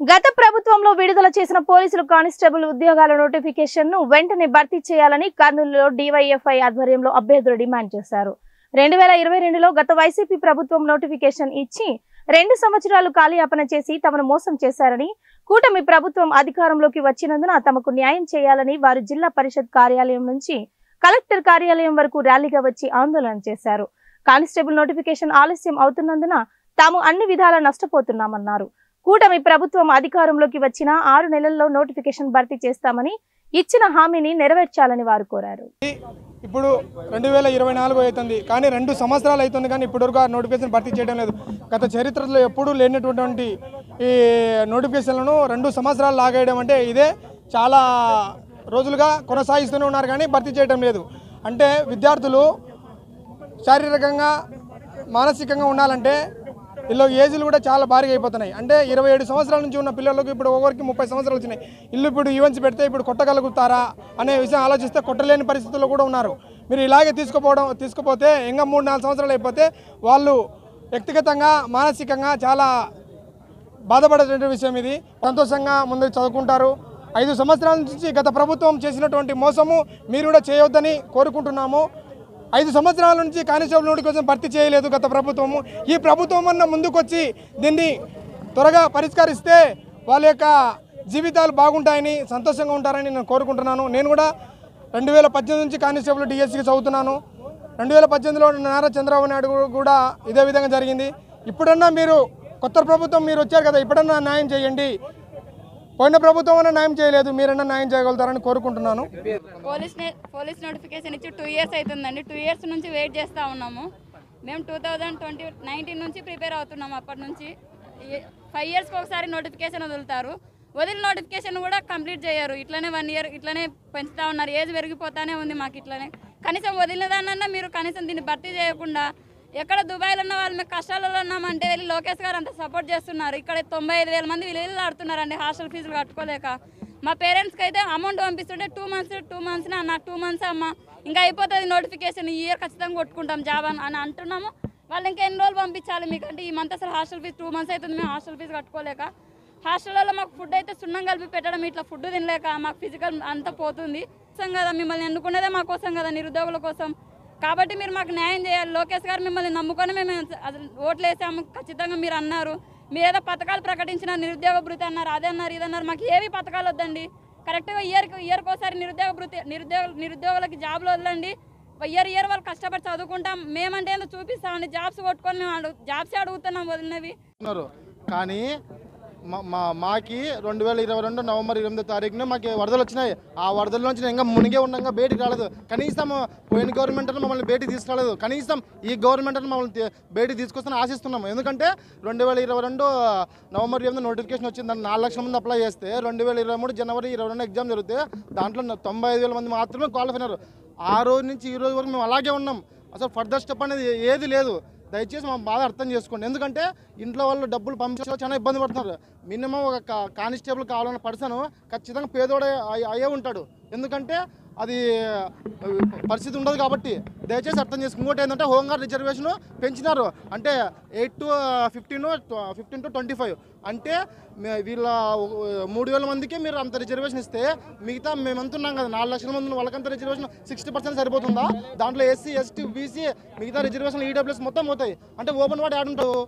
గత ప్రభుత్వంలో విడుదల చేసిన పోలీసులు కానిస్టేబుల్ ఉద్యోగాల నోటిఫికేషన్ ను వెంటనే భర్తీ చేయాలని కర్నూలులో డివైఎఫ్ఐ ఆధ్వర్యంలో అభ్యర్థులు డిమాండ్ చేశారు. 2022లో గత వైసీపీ ప్రభుత్వం నోటిఫికేషన్ ఇచ్చి 2 సంవత్సరాలు కాలయాపన చేసి తమను మోసం చేశారని, కూటమి ప్రభుత్వం అధికారంలోకి వచ్చినందున తమకు న్యాయం చేయాలని వారు జిల్లా పరిషత్ కార్యాలయం నుంచి కలెక్టర్ కార్యాలయం వరకు ర్యాలీగా వచ్చి ఆందోళన చేశారు. కానిస్టేబుల్ నోటిఫికేషన్ ఆలస్యం అవుతున్నందున తాము అన్ని విధాలా నష్టపోతున్నామన్నారు. కూటమి ప్రభుత్వం అధికారంలోకి వచ్చిన 6 నెలల్లో నోటిఫికేషన్ భర్తీ చేస్తామని ఇచ్చిన హామీని నెరవేర్చాలని వారు కోరారు. ఇప్పుడు 2024 అవుతుంది కానీ 2 సంవత్సరాలు అవుతుంది కానీ ఇప్పటివరకు ఆ నోటిఫికేషన్ భర్తీ చేయడం లేదు. గత చరిత్రలో ఎప్పుడూ లేనటువంటి ఈ నోటిఫికేషన్లను 2 సంవత్సరాలు లాగేయడం అంటే ఇదే చాలా రోజులుగా కొనసాగిస్తూనే ఉన్నారు కానీ భర్తీ చేయడం లేదు. అంటే విద్యార్థులు శారీరకంగా మానసికంగా ఉండాలంటే ఇల్లు ఏజ్లు కూడా చాలా భారీగా అయిపోతున్నాయి. అంటే 27 సంవత్సరాల నుంచి ఉన్న పిల్లలకు ఇప్పుడు ఒకరికి 30 సంవత్సరాలు వచ్చినాయి. ఇల్లు ఇప్పుడు ఈవెంట్స్ పెడితే ఇప్పుడు కొట్టగలుగుతారా అనే విషయం ఆలోచిస్తే కొట్టలేని పరిస్థితుల్లో కూడా ఉన్నారు. మీరు ఇలాగే తీసుకుపోతే ఇంకా 3-4 సంవత్సరాలు అయిపోతే వాళ్ళు వ్యక్తిగతంగా మానసికంగా చాలా బాధపడేటువంటి విషయం. ఇది సంతోషంగా ముందు చదువుకుంటారు. 5 సంవత్సరాల నుంచి గత ప్రభుత్వం చేసినటువంటి మోసము మీరు కూడా చేయొద్దని కోరుకుంటున్నాము. 5 సంవత్సరాల నుంచి కానిస్టేబుల్ నోటిఫికేషన్ భర్తీ చేయలేదు గత ప్రభుత్వము. ఈ ప్రభుత్వం అన్న ముందుకొచ్చి దీన్ని త్వరగా పరిష్కరిస్తే వాళ్ళ యొక్క జీవితాలు బాగుంటాయని సంతోషంగా ఉంటారని నేను కోరుకుంటున్నాను. నేను కూడా 2018 నుంచి కానిస్టేబుల్ డిఎస్సికి చదువుతున్నాను. 2018లో నారా చంద్రబాబు నాయుడు కూడా ఇదే విధంగా జరిగింది. ఇప్పుడన్నా మీరు కొత్త ప్రభుత్వం మీరు వచ్చారు కదా, ఇప్పుడన్నా న్యాయం చేయండి. పోయిన ప్రభుత్వం అన్న న్యాయం చేయలేదు, మీరన్నా న్యాయం చేయగలుగుతారని కోరుకుంటున్నాను. పోలీస్ నోటిఫికేషన్ ఇచ్చి 2 ఇయర్స్ అవుతుందండి. 2 ఇయర్స్ నుంచి వెయిట్ చేస్తూ ఉన్నాము. మేము 2019 నుంచి ప్రిపేర్ అవుతున్నాము. అప్పటి నుంచి 5 ఇయర్స్కి ఒకసారి నోటిఫికేషన్ వదులుతారు. వదిలిన నోటిఫికేషన్ కూడా కంప్లీట్ చేయరు. ఇట్లనే 1 ఇయర్ ఇట్లనే పెంచుతూ ఉన్నారు. ఏజ్ పెరిగిపోతానే ఉంది మాకు. ఇట్లనే కనీసం వదిలిన దానన్నా మీరు కనీసం దీన్ని భర్తీ చేయకుండా ఎక్కడ దుబాయ్లో ఉన్న వాళ్ళు మేము కష్టాలలో ఉన్నామంటే వెళ్ళి లోకేష్ గారు అంత సపోర్ట్ చేస్తున్నారు. ఇక్కడ 95,000 మంది వీళ్ళు ఆడుతున్నారండి హాస్టల్ ఫీజులు కట్టుకోలేక. మా పేరెంట్స్కి అయితే అమౌంట్ పంపిస్తుంటే 2 మంత్స్ నాకు 2 మంత్స్ అమ్మ ఇంకా అయిపోతుంది నోటిఫికేషన్, ఈ ఇయర్ ఖచ్చితంగా కొట్టుకుంటాం జాబ్ అని అంటున్నాము. వాళ్ళు ఇంకా ఎన్ని రోజులు పంపించాలి మీకు అంటే ఈ మంత్ అసలు హాస్టల్ ఫీజు 2 మంత్స్ అవుతుంది మేము హాస్టల్ ఫీజు కట్టుకోలేక. హాస్టల్లో మాకు ఫుడ్ అయితే సున్నం కలిపి పెట్టడం, ఇట్లా ఫుడ్ తినలేక మాకు ఫిజికల్ అంతా పోతుంది. కోసం కదా మిమ్మల్ని ఎన్నుకునేదే మా కోసం కదా, నిరుద్యోగుల కోసం. కాబట్టి మీరు మాకు న్యాయం చేయాలి. లోకేష్ గారు మిమ్మల్ని నమ్ముకొని మేము ఓట్లు వేసాము. ఖచ్చితంగా మీరు అన్నారు, మీరు ఏదో పథకాలు ప్రకటించిన నిరుద్యోగ భృతి అన్నారు, అదే అన్నారు, ఇదన్నారు. మాకు ఏవి పథకాలు వద్దండి. కరెక్ట్గా ఇయర్కి ఒకసారి నిరుద్యోగ భృతి నిరుద్యోగులకి జాబ్లు వదలండి. ఇయర్ వాళ్ళు కష్టపడి చదువుకుంటాం. మేమంటే ఏందో చూపిస్తామండి. జాబ్స్ కొట్టుకొని మేము జాబ్సే అడుగుతున్నాం వదిలినవి. కానీ మాకి 2022 నవంబర్ 8వ తారీఖున మాకు వరదలు వచ్చినాయి. ఆ వరదల నుంచి ఇంకా మునిగే ఉండగా బయటికి రాలేదు. కనీసం పోయిన గవర్నమెంట్ మమ్మల్ని బయటికి తీసుకురాలేదు. కనీసం ఈ గవర్నమెంట్ మమ్మల్ని బయటికి తీసుకొస్తాను ఆశిస్తున్నాము. ఎందుకంటే 2022 నవంబర్ 8న నోటిఫికేషన్ వచ్చింది. దాన్ని 4 లక్షల మంది అప్లై చేస్తే 2023 జనవరి 22 ఎగ్జామ్ జరిగితే దాంట్లో 95,000 మంది మాత్రమే క్వాలిఫై అయినారు. ఆ రోజు నుంచి ఈ రోజు వరకు మేము అలాగే ఉన్నాం. అసలు ఫర్దర్ స్టెప్ అనేది ఏది లేదు. దయచేసి మా బాధ అర్థం చేసుకోండి. ఎందుకంటే ఇంట్లో వాళ్ళు డబ్బులు పంపించడం చాలా ఇబ్బంది పడుతున్నారు. మినిమం ఒక కానిస్టేబుల్ కావాలన్న పర్సన్ ఖచ్చితంగా పేదోడే అయ్యే ఉంటాడు. ఎందుకంటే అది పరిస్థితి ఉండదు కాబట్టి దయచేసి అర్థం చేసుకోండి. ఇంకోటి ఏంటంటే హోంగార్డ్ రిజర్వేషన్ పెంచినారు. అంటే 8 to 15 to 25 అంటే వీళ్ళ 3,000 మందికి మీరు అంత రిజర్వేషన్ ఇస్తే మిగతా మేమంతున్నాం కదా 4 లక్షల మంది వాళ్ళకంత రిజర్వేషన్ 60% సరిపోతుందా? దాంట్లో ఎస్సీ, ఎస్టీ, బీసీ మిగతా రిజర్వేషన్ ఈడబ్ల్యూఎస్ మొత్తం పోతాయి. అంటే ఓపెన్ వాడు యాడ్ ఉంటావు.